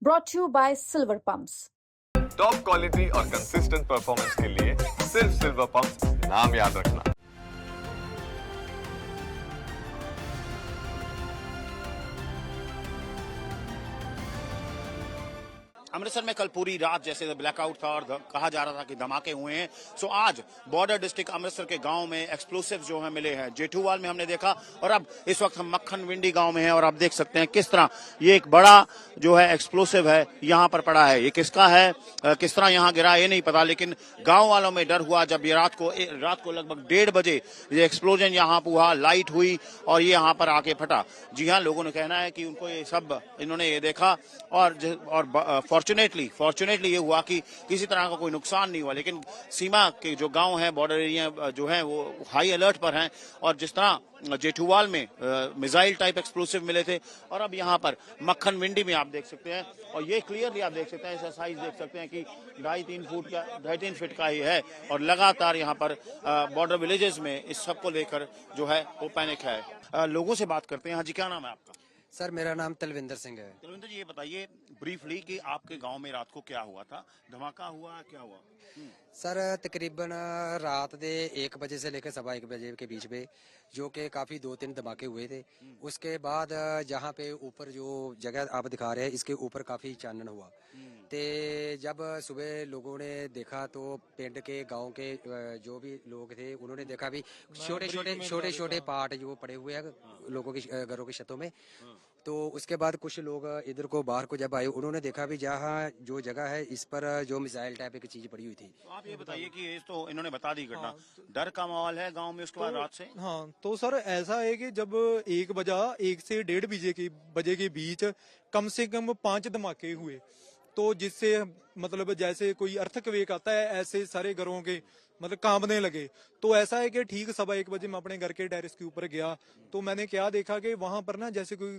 brought to you by Silver Pumps. Top quality और consistent performance के लिए सिर्फ सिल्वर पंप नाम याद रखना। अमृतसर में कल पूरी रात जैसे ब्लैकआउट था और कहा जा रहा था कि धमाके हुए हैं। सो आज बॉर्डर डिस्ट्रिक्ट अमृतसर के गांव में एक्सप्लोसिव जो है मिले हैं। जेठूवाल में हमने देखा और अब इस वक्त हम मक्खन विंडी गांव में हैं और आप देख सकते हैं किस तरह ये एक बड़ा जो है एक्सप्लोसिव है यहाँ पर पड़ा है। ये किसका है, किस तरह यहाँ गिरा ये नहीं पता, लेकिन गाँव वालों में डर हुआ जब ये रात को लगभग 1:30 बजे ये एक्सप्लोजन यहाँ हुआ, लाइट हुई और ये यहाँ पर आके फटा। जी हाँ, लोगों ने कहना है कि उनको ये सब इन्होंने ये देखा और फॉर्चुनेटली ये हुआ कि किसी तरह का कोई नुकसान नहीं हुआ। लेकिन सीमा के जो गांव हैं, बॉर्डर एरिया जो हैं, वो हाई अलर्ट पर हैं। और जिस तरह जेठूवाल में मिसाइल टाइप एक्सप्लोसिव मिले थे और अब यहाँ पर मक्खन विंडी में आप देख सकते हैं और ये क्लियरली आप देख सकते हैं, इसका साइज देख सकते हैं कि 2.5-3 फीट का ही है। और लगातार यहाँ पर बॉर्डर विलेजेस में इस सब को लेकर जो है वो पैनिक है। लोगों से बात करते हैं। हाँ जी, क्या नाम है आपका? सर, मेरा नाम तलविंदर सिंह है। तलविंदर जी, ये बताइए ब्रीफली कि आपके गांव में रात को क्या हुआ था, धमाका हुआ, क्या हुआ? सर, तकरीबन रात दे 1 बजे से लेकर 1:15 बजे के बीच में जो कि काफ़ी 2-3 धमाके हुए थे। उसके बाद जहाँ पे ऊपर जो जगह आप दिखा रहे हैं इसके ऊपर काफ़ी चानन हुआ। ते जब सुबह लोगों ने देखा तो पिंड के गांव के जो भी लोग थे उन्होंने देखा भी छोटे छोटे पार्ट जो पड़े हुए हैं लोगों की घरों की छतों में। तो उसके बाद कुछ लोग इधर को बाहर को जब आए उन्होंने देखा भी जहाँ जो जगह है इस पर जो मिसाइल टाइप की चीज पड़ी हुई थी। तो आप ये बताइए कि ये तो इन्होंने बता दी घटना, डर का माहौल है गांव में उसके बाद रात से? हाँ, तो सर ऐसा है कि जब 1 से 1:30 बजे के बीच कम से कम 5 धमाके हुए, तो जिससे मतलब जैसे कोई अर्थक्वेक आता है ऐसे सारे घरों के मतलब कांपने लगे। तो ऐसा है कि ठीक 1:15 बजे मैं अपने घर के टेरेस के ऊपर गया तो मैंने क्या देखा कि वहां पर ना जैसे कोई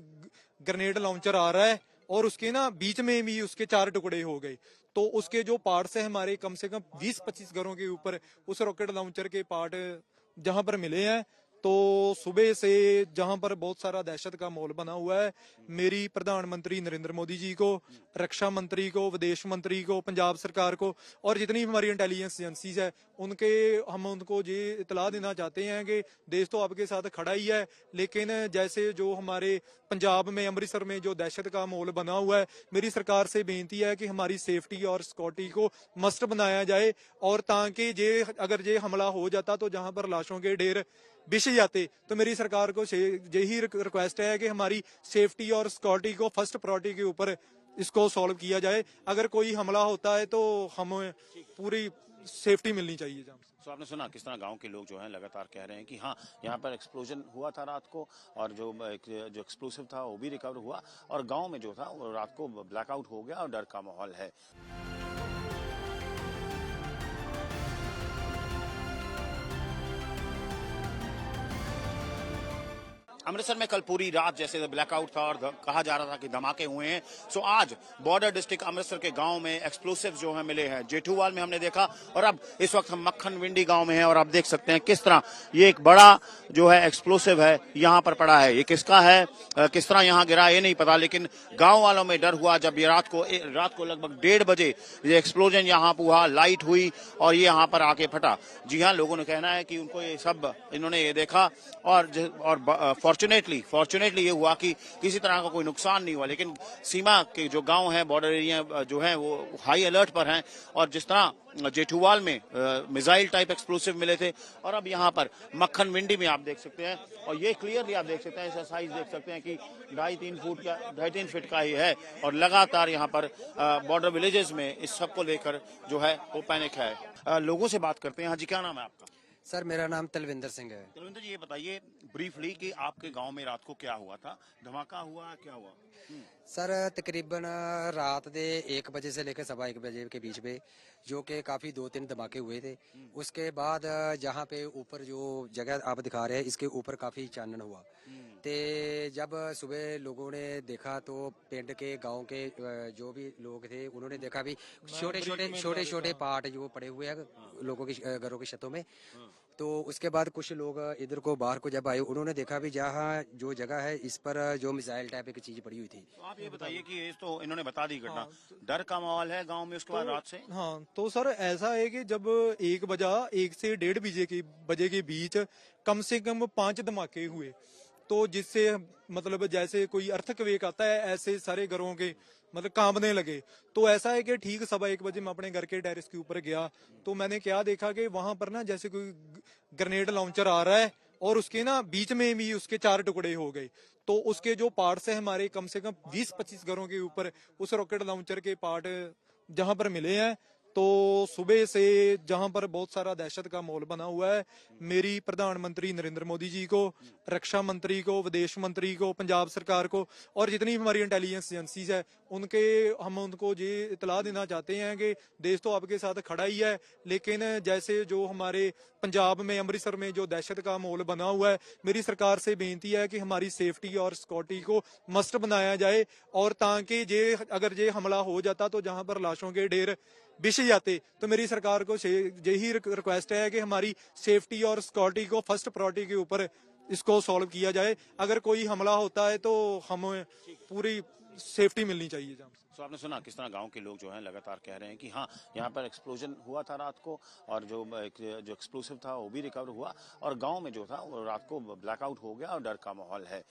ग्रेनेड लॉन्चर आ रहा है और उसके ना बीच में भी उसके 4 टुकड़े हो गए। तो उसके जो पार्ट्स है हमारे कम से कम 20-25 घरों के ऊपर उस रॉकेट लॉन्चर के पार्ट जहां पर मिले हैं। तो सुबह से जहां पर बहुत सारा दहशत का माहौल बना हुआ है, मेरी प्रधानमंत्री नरेंद्र मोदी जी को, रक्षा मंत्री को, विदेश मंत्री को, पंजाब सरकार को और जितनी हमारी इंटेलिजेंस एजेंसीज है हम उनको ये इतला देना चाहते हैं कि देश तो आपके साथ खड़ा ही है, लेकिन जैसे जो हमारे पंजाब में अमृतसर में जो दहशत का माहौल बना हुआ है, मेरी सरकार से बेनती है कि हमारी सेफ्टी और सिक्योरिटी को मस्ट बनाया जाए। और ताकि अगर ये हमला हो जाता तो जहां पर लाशों के ढेर बिछ जाते, तो मेरी सरकार को यही रिक्वेस्ट है कि हमारी सेफ्टी और सिक्योरिटी को फर्स्ट प्रायोरिटी के ऊपर इसको सॉल्व किया जाए। अगर कोई हमला होता है तो हमें पूरी सेफ्टी मिलनी चाहिए। तो आपने सुना किस तरह गांव के लोग जो हैं लगातार कह रहे हैं कि हाँ, यहाँ पर एक्सप्लोजन हुआ था रात को और जो एक्सप्लोसिव था वो भी रिकवर हुआ और गांव में जो था वो रात को ब्लैकआउट हो गया और डर का माहौल है। अमृतसर में कल पूरी रात जैसे ब्लैकआउट था और कहा जा रहा था कि धमाके हुए हैं। सो आज बॉर्डर डिस्ट्रिक्ट अमृतसर के गांव में एक्सप्लोसिव जो है मिले हैं। जेठूवाल में हमने देखा और अब इस वक्त हम मक्खन विंडी गांव में हैं और आप देख सकते हैं किस तरह ये एक बड़ा जो है एक्सप्लोसिव है यहाँ पर पड़ा है। ये किसका है, किस तरह यहाँ गिरा ये नहीं पता, लेकिन गाँव वालों में डर हुआ जब ये रात को लगभग 1:30 बजे ये एक्सप्लोजन यहाँ हुआ, लाइट हुई और ये यहाँ पर आके फटा। जी हाँ, लोगों ने कहना है कि उनको ये सब इन्होंने ये देखा और फॉर्चुनेटली ये हुआ कि किसी तरह का कोई नुकसान नहीं हुआ। लेकिन सीमा के जो गांव हैं, बॉर्डर एरिया जो हैं, वो हाई अलर्ट पर हैं। और जिस तरह जेठूवाल में मिसाइल टाइप एक्सप्लोसिव मिले थे और अब यहाँ पर मक्खन विंडी में आप देख सकते हैं और ये क्लियरली आप देख सकते हैं, इसका साइज देख सकते हैं कि 2.5-3 फीट का ही है। और लगातार यहाँ पर बॉर्डर विलेजेस में इस सब को लेकर जो है वो पैनिक है। लोगों से बात करते हैं। हाँ जी, क्या नाम है आपका? सर, मेरा नाम तलविंदर सिंह है। तलविंदर जी, ये बताइए ब्रीफली कि आपके गांव में रात को क्या हुआ था, धमाका हुआ, क्या हुआ? सर, तकरीबन रात दे 1 बजे से लेकर 1:15 बजे के बीच में जो कि काफ़ी 2-3 धमाके हुए थे। उसके बाद जहाँ पे ऊपर जो जगह आप दिखा रहे हैं इसके ऊपर काफ़ी चानन हुआ। ते जब सुबह लोगों ने देखा तो पिंड के गांव के जो भी लोग थे उन्होंने देखा भी छोटे छोटे पार्ट जो पड़े हुए हैं लोगों की घरों की छतों में। तो उसके बाद कुछ लोग इधर को बाहर को जब आए, उन्होंने देखा भी जहाँ जो जगह है इस पर जो मिसाइल टाइप की चीज पड़ी हुई थी। तो आप ये बताइए कि ये तो इन्होंने बता दी घटना, डर का माहौल है गांव में उसके बाद रात से? हाँ, तो सर ऐसा है कि जब 1 से 1:30 बजे के बीच कम से कम 5 धमाके हुए, तो जिससे मतलब जैसे कोई अर्थक्वेक आता है ऐसे सारे घरों के मतलब कांपने लगे। तो ऐसा है कि ठीक 1:15 मैं अपने घर के टेरेस के ऊपर गया, तो मैंने क्या देखा कि वहां पर ना जैसे कोई ग्रेनेड लॉन्चर आ रहा है और उसके ना बीच में भी उसके 4 टुकड़े हो गए। तो उसके जो पार्ट्स है हमारे कम से कम 20-25 घरों के ऊपर उस रॉकेट लॉन्चर के पार्ट जहां पर मिले हैं। तो सुबह से जहां पर बहुत सारा दहशत का माहौल बना हुआ है, मेरी प्रधानमंत्री नरेंद्र मोदी जी को, रक्षा मंत्री को, विदेश मंत्री को, पंजाब सरकार को और जितनी भी हमारी इंटेलिजेंस एजेंसीज है हम उनको ये इतला देना चाहते हैं कि देश तो आपके साथ खड़ा ही है, लेकिन जैसे जो हमारे पंजाब में अमृतसर में जो दहशत का माहौल बना हुआ है, मेरी सरकार से बेनती है कि हमारी सेफ्टी और सिक्योरिटी को मस्ट बनाया जाए, और ताकि अगर ये हमला हो जाता तो जहां पर लाशों के ढेर बिछ जाते, तो मेरी सरकार को यही रिक्वेस्ट है कि हमारी सेफ्टी और सिक्योरिटी को फर्स्ट प्रायोरिटी के ऊपर इसको सॉल्व किया जाए। अगर कोई हमला होता है तो हमें पूरी सेफ्टी मिलनी चाहिए। तो आपने सुना किस तरह गांव के लोग जो हैं लगातार कह रहे हैं कि हाँ, यहाँ पर एक्सप्लोजन हुआ था रात को, और जो एक्सप्लोसिव था वो भी रिकवर हुआ, और गांव में जो था वो रात को ब्लैकआउट हो गया और डर का माहौल है।